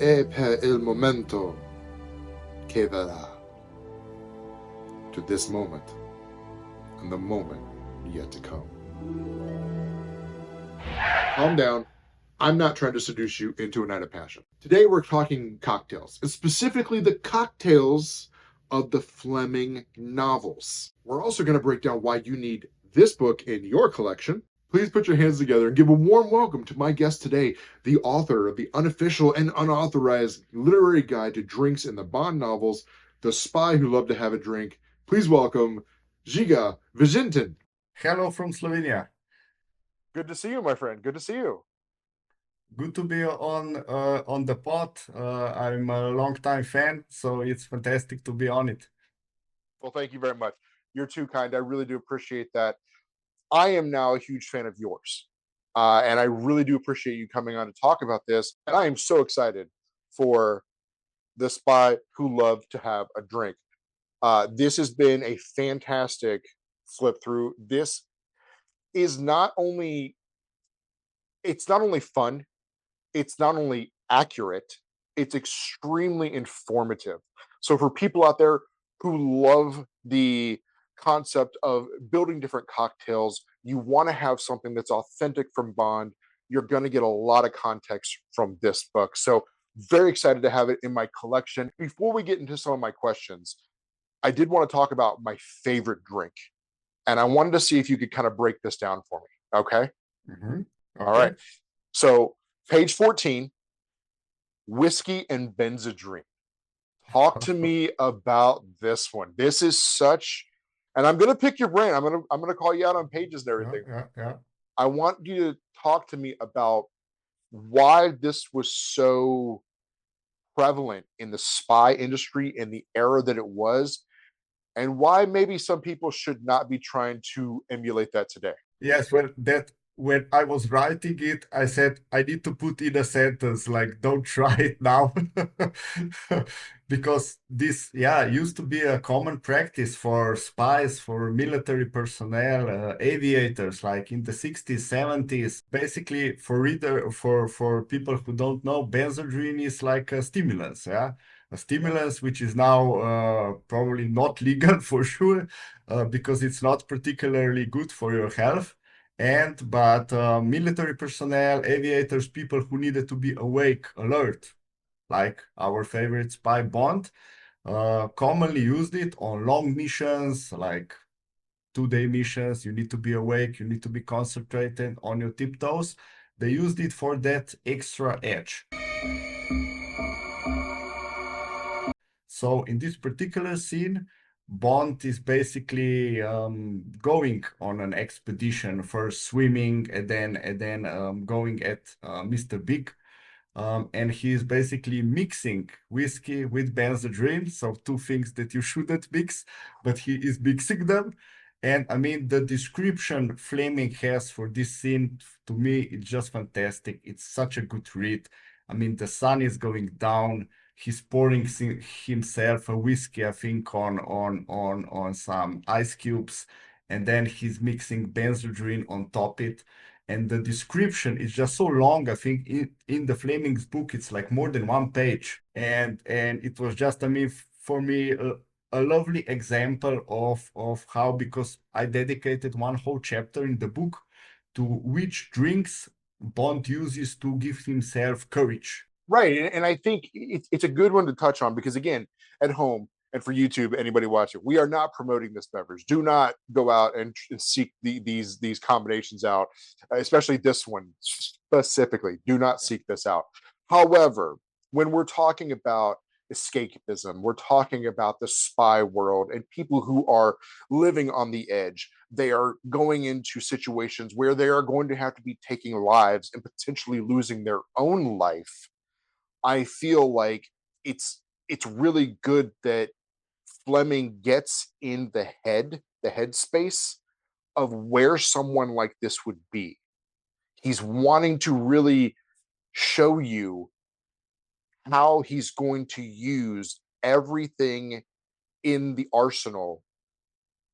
e per il momento che verrà. To this moment and the moment yet to come. Calm down. I'm not trying to seduce you into a night of passion. Today we're talking cocktails, and specifically the cocktails of the Fleming novels. We're also going to break down why you need this book in your collection. Please put your hands together and give a warm welcome to my guest today, the author of the unofficial and unauthorized literary guide to drinks in the Bond novels, The Spy Who Loved to Have a Drink. Please welcome Žiga Vižintin. Hello from Slovenia. Good to see you, my friend. Good to see you. Good to be on the pod. I'm a long-time fan, so it's fantastic to be on it. Well, thank you very much. You're too kind. I really do appreciate that. I am now a huge fan of yours, and I really do appreciate you coming on to talk about this. And I am so excited for The Spy Who Loved to Have a Drink. This has been a fantastic flip through. This is not only fun, it's not only accurate, it's extremely informative. So for people out there who love the concept of building different cocktails, you want to have something that's authentic from Bond, you're going to get a lot of context from this book. So very excited to have it in my collection. Before we get into some of my questions, I did want to talk about my favorite drink. And I wanted to see if you could kind of break this down for me. Okay? Mm-hmm. All right. So page 14, whiskey and benzodrine. Talk to me about this one. This is such, and I'm gonna pick your brain. I'm gonna call you out on pages and everything. Yeah. I want you to talk to me about why this was so prevalent in the spy industry in the era that it was, and why maybe some people should not be trying to emulate that today. Yes, well, that when I was writing it, I said I need to put in a sentence like "Don't try it now," because this, used to be a common practice for spies, for military personnel, aviators, like in the 60s, 70s. Basically, for people who don't know, benzodrine is like a stimulant, a stimulant which is now probably not legal for sure, because it's not particularly good for your health. But military personnel, aviators, people who needed to be awake, alert, like our favorite spy Bond, commonly used it on long missions, like 2-day missions. You need to be awake, you need to be concentrated on your tiptoes. They used it for that extra edge. So in this particular scene, Bond is basically going on an expedition, first swimming and then going at Mr. Big. And he's basically mixing whiskey with benzodrine, so two things that you shouldn't mix, but he is mixing them. And I mean, the description Fleming has for this scene, to me, it's just fantastic. It's such a good read. I mean, the sun is going down. He's pouring himself a whiskey, I think, on some ice cubes, and then he's mixing benzodrine on top it. And the description is just so long. I think in the Fleming's book, it's like more than one page. And it was just, I mean, for me, a lovely example of how, because I dedicated one whole chapter in the book to which drinks Bond uses to give himself courage. Right. And I think it's a good one to touch on because, again, at home and for YouTube, anybody watching, we are not promoting this beverage. Do not go out and seek these combinations out, especially this one specifically. Do not seek this out. However, when we're talking about escapism, we're talking about the spy world and people who are living on the edge. They are going into situations where they are going to have to be taking lives and potentially losing their own life. I feel like it's really good that Fleming gets in the headspace of where someone like this would be. He's wanting to really show you how he's going to use everything in the arsenal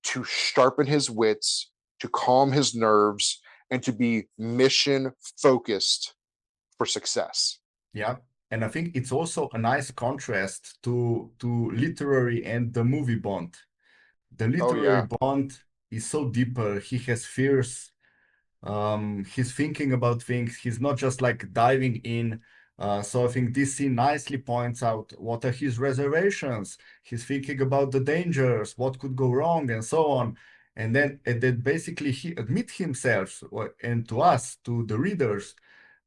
to sharpen his wits, to calm his nerves, and to be mission focused for success. Yeah. And I think it's also a nice contrast to literary and the movie Bond. The Oh literary yeah, Bond is so deeper. He has fears. He's thinking about things. He's not just like diving in. So I think this scene nicely points out what are his reservations. He's thinking about the dangers, what could go wrong, and so on. And then basically he admits himself, and to us, to the readers,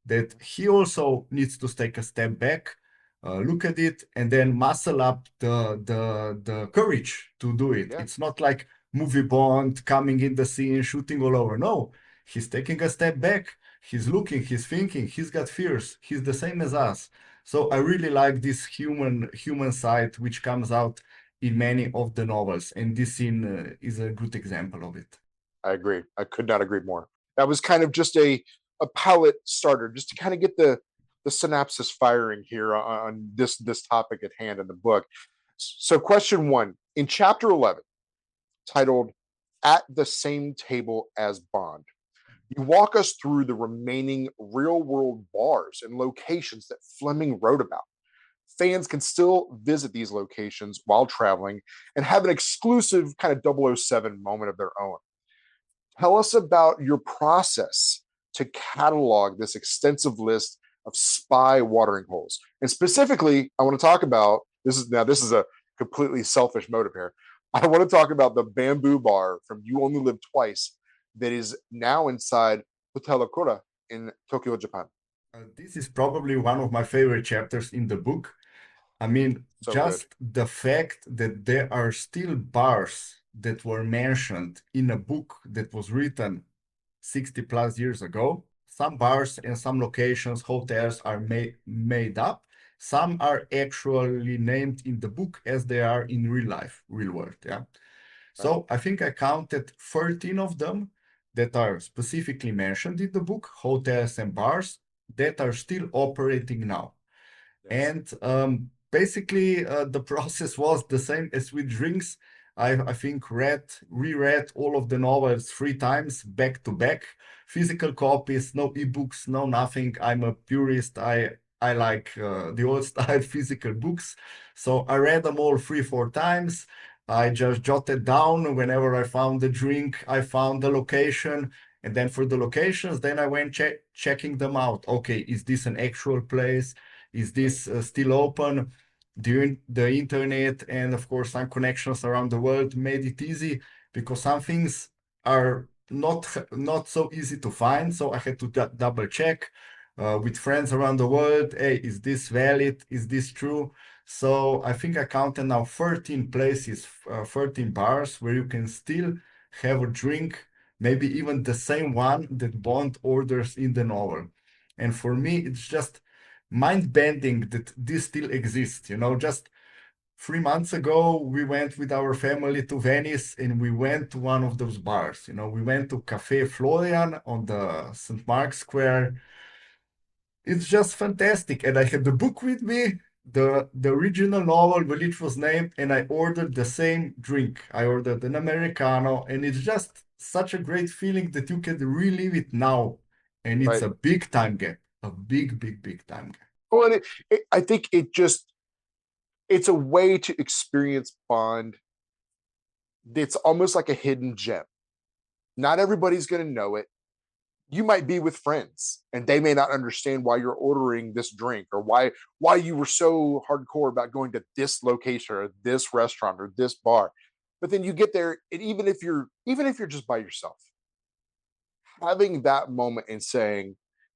that he also needs to take a step back, look at it, and then muscle up the courage to do it. yeah, It's not like movie Bond coming in the scene, shooting all over. No, he's taking a step back. He's looking, he's thinking, he's got fears. He's the same as us. So I really like this human side, which comes out in many of the novels, and this scene is a good example of it. I agree. I could not agree more. That was kind of just a palette starter, just to kind of get the synapses firing here on this topic at hand in the book. So, question one in chapter 11, titled "At the Same Table as Bond." You walk us through the remaining real world bars and locations that Fleming wrote about. Fans can still visit these locations while traveling and have an exclusive kind of 007 moment of their own. Tell us about your process to catalog this extensive list of spy watering holes. And specifically, I want to talk about this is a completely selfish motive here. I want to talk about the bamboo bar from You Only Live Twice that is now inside Hotel Akura in Tokyo, Japan. This is probably one of my favorite chapters in the book. I mean, So good. just the fact that there are still bars that were mentioned in a book that was written 60 plus years ago. Some bars and some locations, hotels are made up. Some are actually named in the book as they are in real life, real world. Yeah. Right? So I think I counted 13 of them that are specifically mentioned in the book, hotels and bars that are still operating now. Yes. And basically, the process was the same as with drinks. I think reread all of the novels 3 times back to back. Physical copies, no ebooks, no nothing. I'm a purist. I like the old style physical books. So I read them all 3, 4 times. I just jotted down whenever I found the drink, I found the location. And then for the locations, then I went checking them out. Okay, is this an actual place? Is Right. this still open? During the internet and of course some connections around the world made it easy because some things are not so easy to find. So I had to double check with friends around the world. Hey, is this valid? Is this true? So I think I counted now 13 places, 13 bars where you can still have a drink, maybe even the same one that Bond orders in the novel. And for me, it's just mind-bending that this still exists. Just 3 months ago, we went with our family to Venice and we went to one of those bars. We went to Cafe Florian on the St. Mark's Square. It's just fantastic. And I had the book with me, the original novel, when it was named, and I ordered the same drink. I ordered an Americano, and it's just such a great feeling that you can relive it now. And it's Right. a big time gap, a big, big, big time gap. Well, and I think it's a way to experience Bond that's almost like a hidden gem. Not everybody's going to know it. You might be with friends and they may not understand why you're ordering this drink or why you were so hardcore about going to this location or this restaurant or this bar. But then you get there, and even if you're just by yourself, having that moment and saying,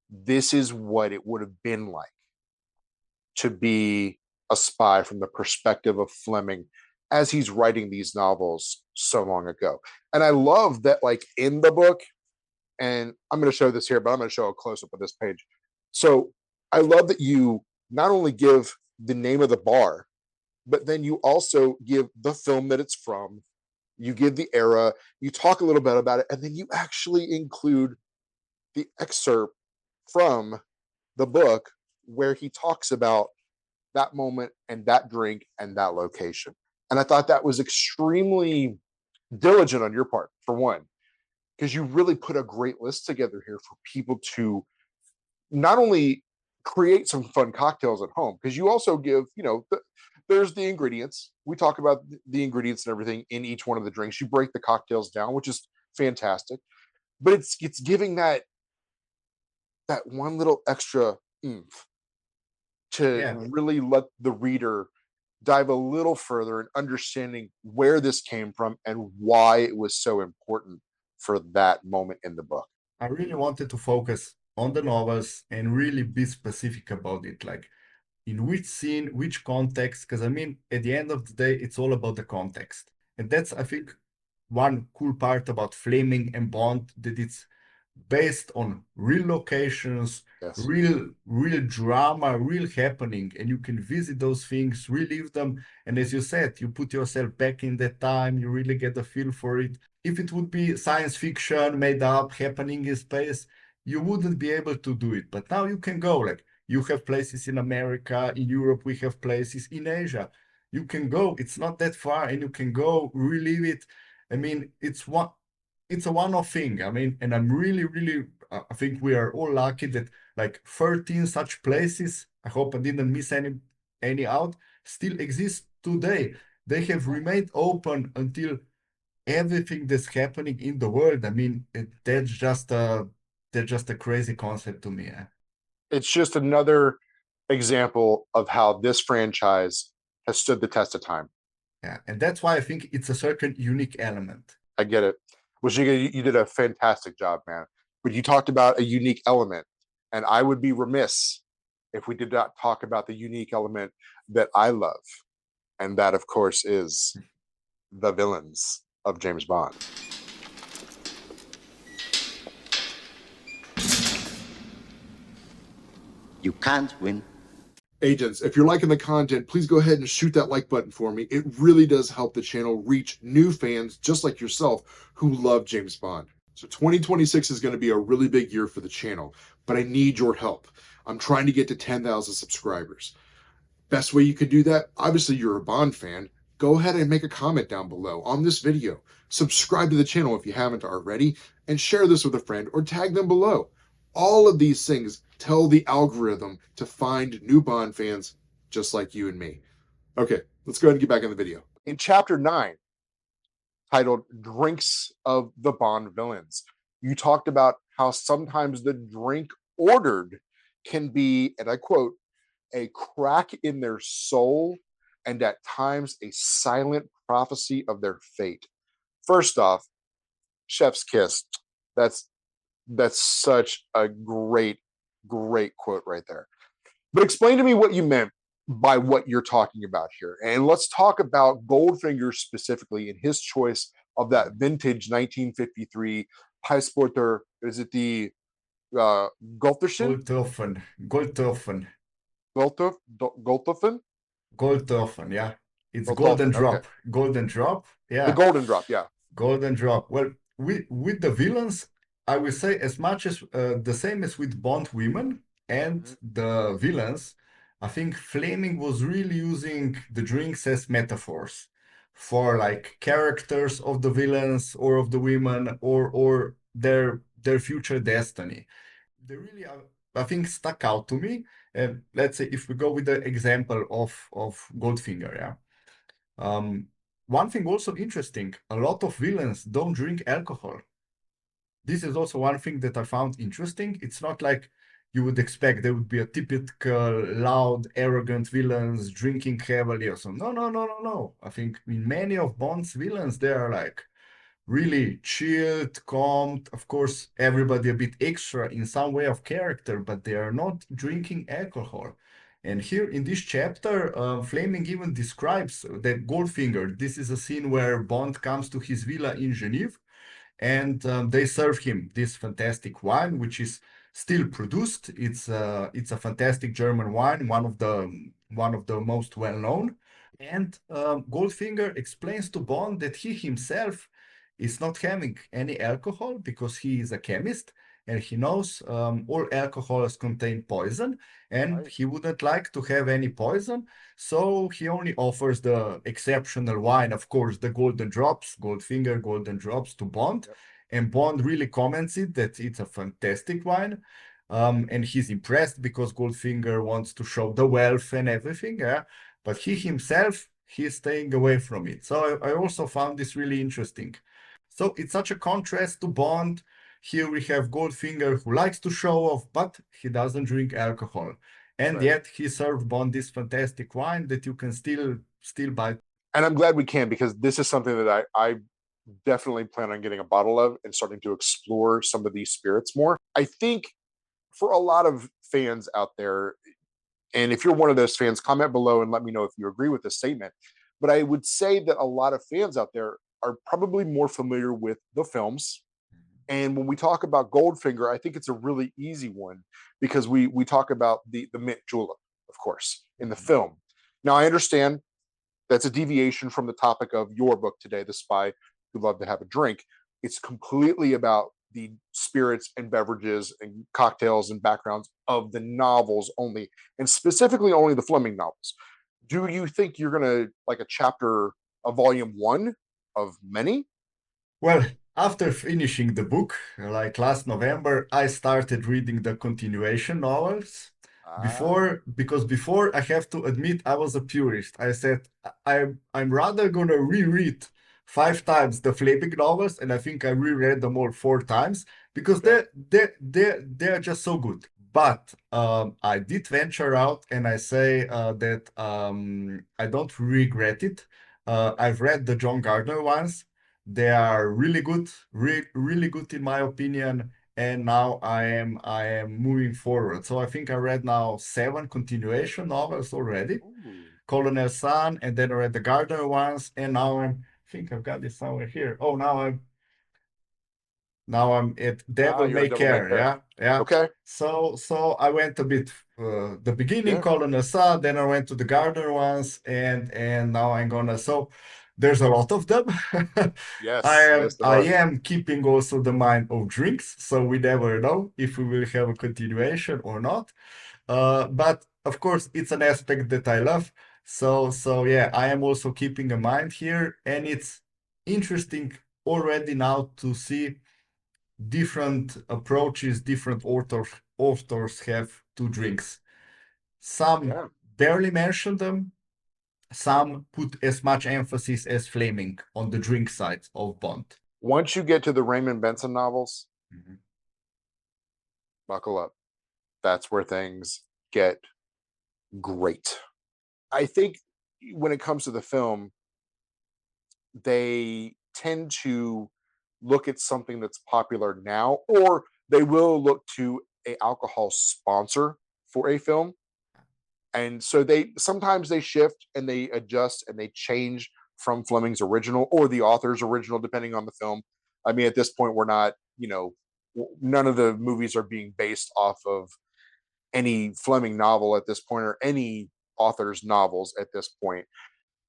this is what it would have been like to be a spy from the perspective of Fleming as he's writing these novels so long ago. And I love that, like, in the book, and I'm going to show this here, but I'm going to show a close up of this page. So I love that you not only give the name of the bar, but then you also give the film that it's from, you give the era, you talk a little bit about it, and then you actually include the excerpt from the book where he talks about that moment and that drink and that location. And I thought that was extremely diligent on your part, for one, because you really put a great list together here for people to not only create some fun cocktails at home, because you also give, there's the ingredients. We talk about the ingredients and everything in each one of the drinks. You break the cocktails down, which is fantastic, but it's giving that one little extra oomph to really let the reader dive a little further in understanding where this came from and why it was so important for that moment in the book. I really wanted to focus on the novels and really be specific about it, like in which scene, which context, because I mean, at the end of the day, it's all about the context. And that's, I think, one cool part about Fleming and Bond, that it's based on real locations, Yes. real drama, real happening, and you can visit those things, relive them. And as you said, you put yourself back in that time, you really get a feel for it. If it would be science fiction made up, happening in space, you wouldn't be able to do it. But now you can go, like, you have places in America, in Europe, we have places in Asia. You can go, it's not that far, and you can go relive it. I mean, it's a one-off thing. I mean, and I'm really, I think we are all lucky that like 13 such places, I hope I didn't miss any out, still exist today. They have remained open until everything that's happening in the world. I mean, that's just a crazy concept to me. It's just another example of how this franchise has stood the test of time. Yeah, and that's why I think it's a certain unique element. I get it. Well, Žiga, you did a fantastic job, man. But you talked about a unique element, and I would be remiss if we did not talk about the unique element that I love, and that, of course, is the villains of James Bond. You can't win. Agents, if you're liking the content, please go ahead and shoot that like button for me. It really does help the channel reach new fans just like yourself who love James Bond. So 2026 is going to be a really big year for the channel, but I need your help. I'm trying to get to 10,000 subscribers. Best way you could do that, obviously you're a Bond fan, go ahead and make a comment down below on this video. Subscribe to the channel if you haven't already, and share this with a friend or tag them below. All of these things tell the algorithm to find new Bond fans just like you and me. Okay, let's go ahead and get back in the video. In chapter 9, titled Drinks of the Bond Villains, you talked about how sometimes the drink ordered can be, and I quote, a crack in their soul and at times a silent prophecy of their fate. First off, chef's kiss. That's such a great quote right there. But explain to me what you meant by what you're talking about here. And let's talk about Goldfinger specifically and his choice of that vintage 1953 Peisporter. Is it the Golterschen? Goldhofen. Golthofen? Yeah. It's Golthofen, Golden Drop. okay. Golden Drop. Yeah. The Golden Drop, yeah. Golden Drop. Well, with the villains, I will say as much as the same as with Bond women and the villains, I think Fleming was really using the drinks as metaphors for like characters of the villains or of the women or their future destiny. They really are, I think, stuck out to me. Let's say if we go with the example of Goldfinger, yeah. One thing also interesting, a lot of villains don't drink alcohol. This is also one thing that I found interesting. It's not like you would expect there would be a typical loud, arrogant villains drinking heavily or something. No. I think in many of Bond's villains, they are like really chilled, calm. Of course, everybody a bit extra in some way of character, but they are not drinking alcohol. And here in this chapter, Fleming even describes that Goldfinger. This is a scene where Bond comes to his villa in Geneva, and they serve him this fantastic wine, which is still produced. It's a fantastic German wine, one of the most well known. And Goldfinger explains to Bond that he himself is not having any alcohol because he is a chemist and he knows all alcohols contain poison, and he wouldn't like to have any poison. So he only offers the exceptional wine, of course, the Golden Drops, Goldfinger Golden Drops to Bond. Yep. And Bond really comments it that it's a fantastic wine. And he's impressed because Goldfinger wants to show the wealth and everything, yeah. But he himself, he's staying away from it. So I also found this really interesting. So it's such a contrast to Bond. Here we have Goldfinger who likes to show off, but he doesn't drink alcohol. And Right. yet he served Bond this fantastic wine that you can still buy. And I'm glad we can, because this is something that I definitely plan on getting a bottle of and starting to explore some of these spirits more. I think for a lot of fans out there, and if you're one of those fans, comment below and let me know if you agree with this statement. But I would say that a lot of fans out there are probably more familiar with the films. And when we talk about Goldfinger, I think it's a really easy one, because we talk about the mint julep, of course, in the film. Now, I understand that's a deviation from the topic of your book today, The Spy Who Loved to Have a Drink. It's completely about the spirits and beverages and cocktails and backgrounds of the novels only, and specifically only the Fleming novels. Do you think you're going to like a chapter, a volume 1 of many? Well, after finishing the book, like last November, I started reading the continuation novels. Before I have to admit I was a purist. I said I'm rather gonna reread 5 times the Fleming novels, and I think I reread them all 4 times because Okay. they're just so good. But I did venture out, and I say that I don't regret it. I've read the John Gardner ones. They are really good, really good in my opinion. And now I am moving forward. So I think I read now 7 continuation novels already. Ooh. Colonel Sun, and then I read the Gardner ones, and now I think I've got this somewhere here. Oh, now I'm at Devil You're a May Devil May Care. Care. Yeah, yeah. Okay. So I went a bit the beginning Yeah. Colonel Sun, then I went to the Gardner ones, and now I'm gonna. So there's a lot of them. I Yes. am Yes, there I are. am keeping also the mind of drinks, so we never know if we will have a continuation or not. But of course, it's an aspect that I love. So yeah, I am also keeping a mind here, and it's interesting already now to see different approaches different authors have to drinks. Some Yeah. barely mention them, some put as much emphasis as Fleming on the drink side of Bond. Once you get to the Raymond Benson novels, Mhm. buckle up. That's where things get great. I think when it comes to the film, they tend to look at something that's popular now, or they will look to a alcohol sponsor for a film. And so they sometimes they shift and they adjust and they change from Fleming's original or the author's original, depending on the film. I mean, at this point, we're not, none of the movies are being based off of any Fleming novel at this point, or any author's novels at this point.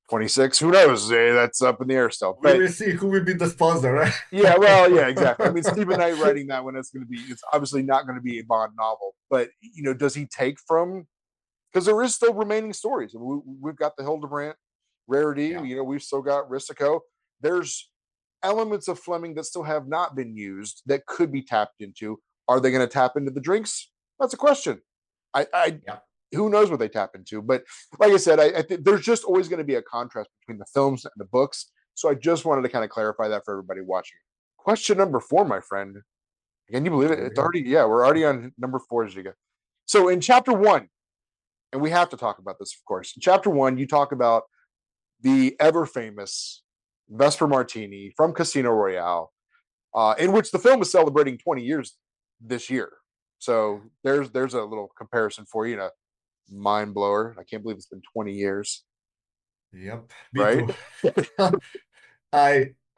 26, who knows? That's up in the air still. We But will see who will be the sponsor, right? yeah, well, yeah, exactly. I mean, Stephen Knight writing that one, it's obviously not going to be a Bond novel. But, does he take from, because there is still remaining stories. We've got the Hildebrandt Rarity, Yeah. we've still got Ristico. There's elements of Fleming that still have not been used that could be tapped into. Are they going to tap into the drinks? That's a question. Yeah. Who knows what they tap into? But like I said, I think there's just always going to be a contrast between the films and the books. So I just wanted to kind of clarify that for everybody watching. Question number 4, my friend. Can you believe it? It's already, we're already on number 4, Žiga. So in chapter 1, and we have to talk about this, of course. In chapter 1, you talk about the ever famous Vesper Martini from Casino Royale, in which the film is celebrating 20 years this year. So there's a little comparison for you. Mind blower. I can't believe it's been 20 years. Yep. Me Right? too.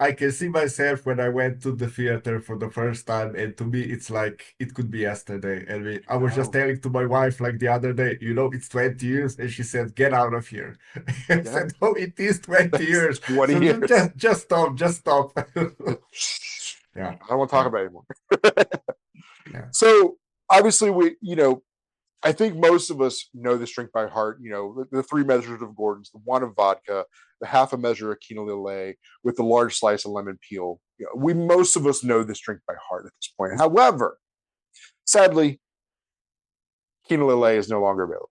I can see myself when I went to the theater for the first time, and to me, it's like it could be yesterday. And I was just telling to my wife like the other day, it's 20 years, and she said, "Get out of here." I Yeah. said, "Oh, it is 20 years." 20 So years. just stop. Yeah, I don't want to talk yeah, about it anymore. yeah. So obviously I think most of us know this drink by heart. The 3 measures of Gordon's, the 1 of vodka, the half a measure of Quina Lillet with the large slice of lemon peel. Most of us know this drink by heart at this point. However, sadly, Kino Lillet is no longer available.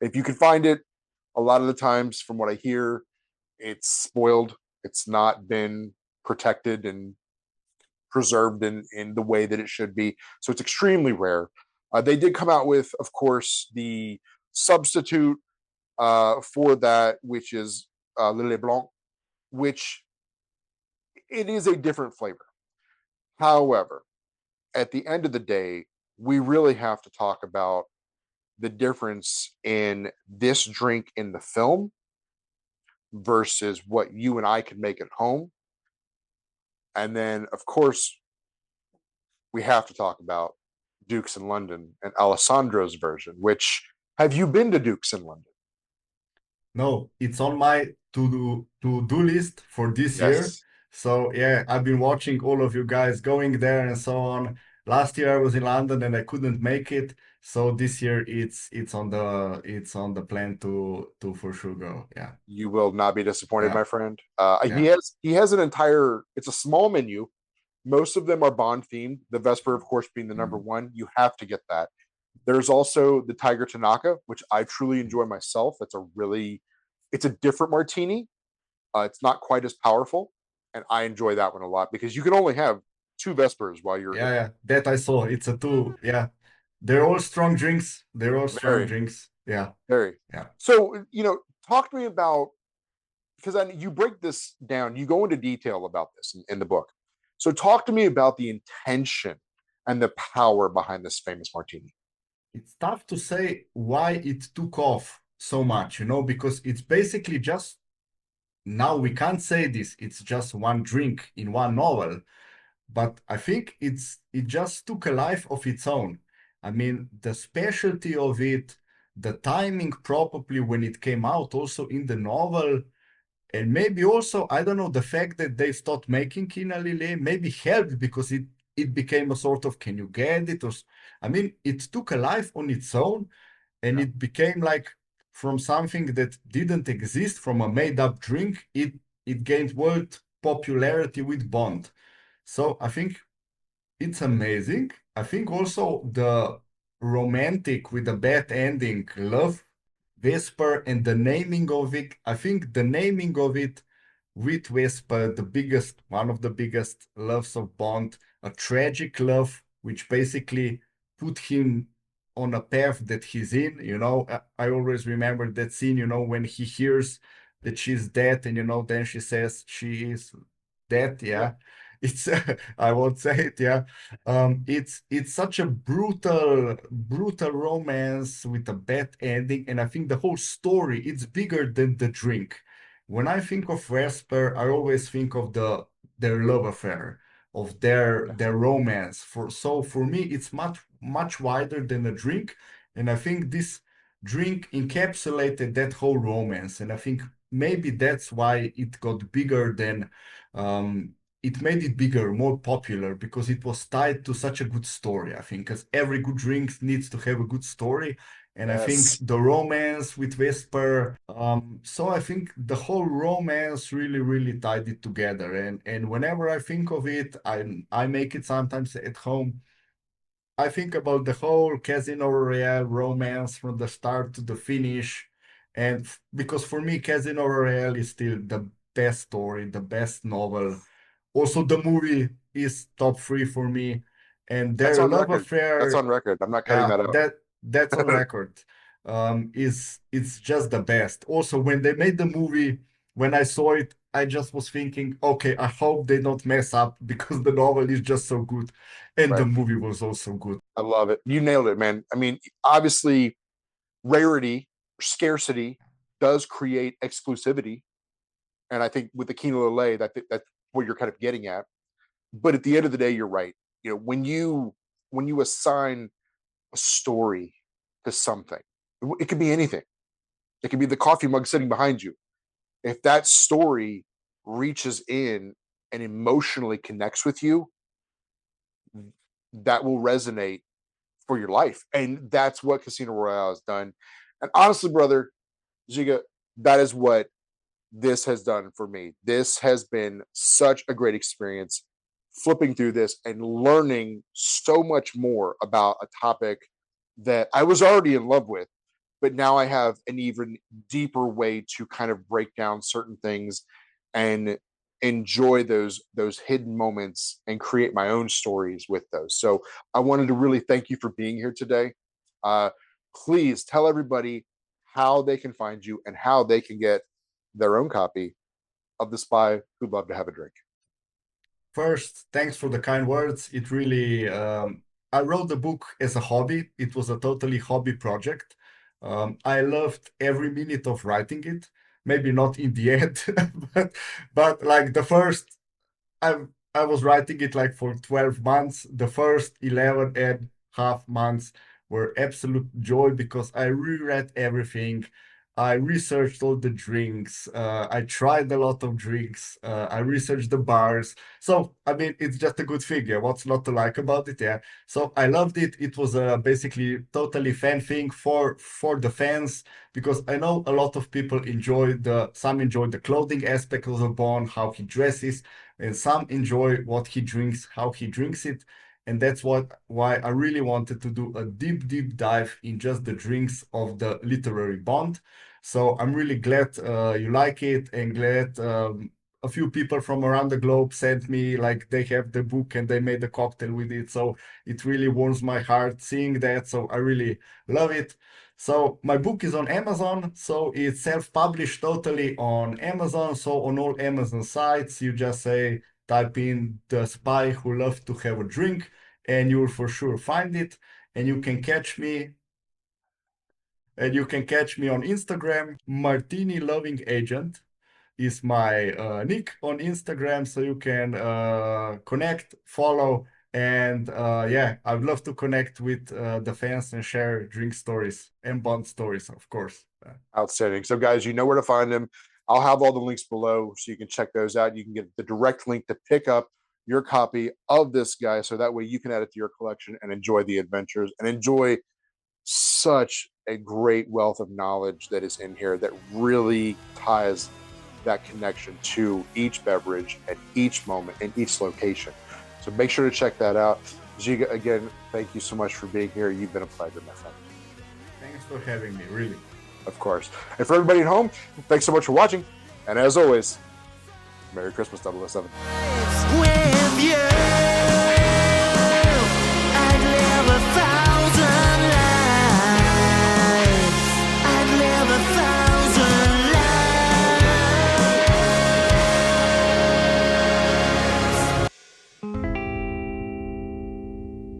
If you can find it, a lot of the times, from what I hear, it's spoiled. It's not been protected and preserved in the way that it should be. So it's extremely rare. They did come out with, of course, the substitute for that, which is Lillet Blanc, which it is a different flavor. However, at the end of the day, we really have to talk about the difference in this drink in the film versus what you and I can make at home. And then, of course, we have to talk about Duke's in London and Alessandro's version, which, have you been to Duke's in London? No, it's on my to-do list for this year. Yes. So yeah, I've been watching all of you guys going there and so on. Last year I was in London and I couldn't make it. So this year it's on the plan to for sure go. Yeah. You will not be disappointed, Yeah. my friend. Yeah. He has an entire, it's a small menu. Most of them are Bond themed. The Vesper, of course, being the number one. You have to get that. There's also the Tiger Tanaka, which I truly enjoy myself. It's a different martini. It's not quite as powerful, and I enjoy that one a lot because you can only have two Vespers while you're Yeah, yeah. That I saw. It's a two. Yeah. They're all strong drinks. They're all strong very, drinks. Yeah. very. Yeah. So, talk to me about, because you break this down, you go into detail about this in the book. So talk to me about the intention and the power behind this famous martini. It's tough to say why it took off so much, because it's basically just, now we can't say this, it's just one drink in one novel, but I think it just took a life of its own. I mean, the specialty of it, the timing probably when it came out also in the novel, and maybe also, I don't know, the fact that they stopped making Kina Lillet maybe helped because it became a sort of, can you get it? I mean, it took a life on its own, and it became like, from something that didn't exist, from a made-up drink, it gained world popularity with Bond. So I think it's amazing. I think also the romantic with the bad ending, love Vesper, and the naming of it. I think the naming of it with Vesper, one of the biggest loves of Bond, a tragic love, which basically put him on a path that he's in. I always remember that scene, when he hears that she's dead, and then she says she is dead. Yeah. It's I won't say it. Yeah. It's such a brutal romance with a bad ending, and I think the whole story, it's bigger than the drink. When I think of Vesper, I always think of their love affair, of their romance. For me, it's much wider than a drink, and I think this drink encapsulated that whole romance, and I think maybe that's why it got bigger than it made it bigger, more popular, because it was tied to such a good story, I think, because every good drink needs to have a good story. And I think Yes. the romance with Vesper, so I think the whole romance really, really tied it together. And whenever I think of it, I make it sometimes at home. I think about the whole Casino Royale romance from the start to the finish. And because for me, Casino Royale is still the best story, the best novel. Also, the movie is top three for me. And That's their on love record. That's affair, on record. I'm not cutting yeah, that out. that's on record. Is it's just the best. Also, when they made the movie, when I saw it, I just was thinking, okay, I hope they don't mess up because the novel is just so good, and the Right. movie was also good. I love it. You nailed it, man. I mean, obviously, rarity, scarcity does create exclusivity. And I think with the Kino Lillet, that's what you're kind of getting at. But at the end of the day, you're right. When you assign a story to something, it could be anything. It could be the coffee mug sitting behind you. If that story reaches in and emotionally connects with you, that will resonate for your life. And that's what Casino Royale has done. And honestly, brother, Žiga, that is what this has done for me. This has been such a great experience flipping through this and learning so much more about a topic that I was already in love with, but now I have an even deeper way to kind of break down certain things and enjoy those hidden moments and create my own stories with those. So I wanted to really thank you for being here today. Please tell everybody how they can find you and how they can get their own copy of The Spy Who'd Love to Have a Drink. First, thanks for the kind words. It really, I wrote the book as a hobby. It was a totally hobby project. I loved every minute of writing it. Maybe not in the end, but like the first, I I was writing it like for 12 months. The first 11 and half months were absolute joy because I reread everything. I researched all the drinks. I tried a lot of drinks. I researched the bars. So, I mean, it's just a good figure. What's not to like about it? Yeah. So I loved it. It was basically totally fan thing for the fans because I know a lot of people some enjoy the clothing aspect of the Bond, how he dresses, and some enjoy what he drinks, how he drinks it. And that's why I really wanted to do a deep dive in just the drinks of the literary Bond. So I'm really glad you like it, and glad a few people from around the globe sent me like they have the book and they made a cocktail with it. So it really warms my heart seeing that. So I really love it. So my book is on Amazon. So it's self-published totally on Amazon. So on all Amazon sites, you just type in The Spy Who Loved to Have a Drink, and you'll for sure find it. And you can catch me on Instagram. Martini Loving Agent is my nick on Instagram, so you can connect, follow, and yeah, I'd love to connect with the fans and share drink stories and Bond stories, of course. Outstanding. So, guys, you know where to find them. I'll have all the links below so you can check those out. You can get the direct link to pick up your copy of this guy, so that way you can add it to your collection and enjoy the adventures and enjoy such a great wealth of knowledge that is in here that really ties that connection to each beverage at each moment and each location. So make sure to check that out. Žiga, again, thank you so much for being here. You've been a pleasure, my friend. Thanks for having me, really. Of course. And for everybody at home, thanks so much for watching. And as always, Merry Christmas, 007. With you.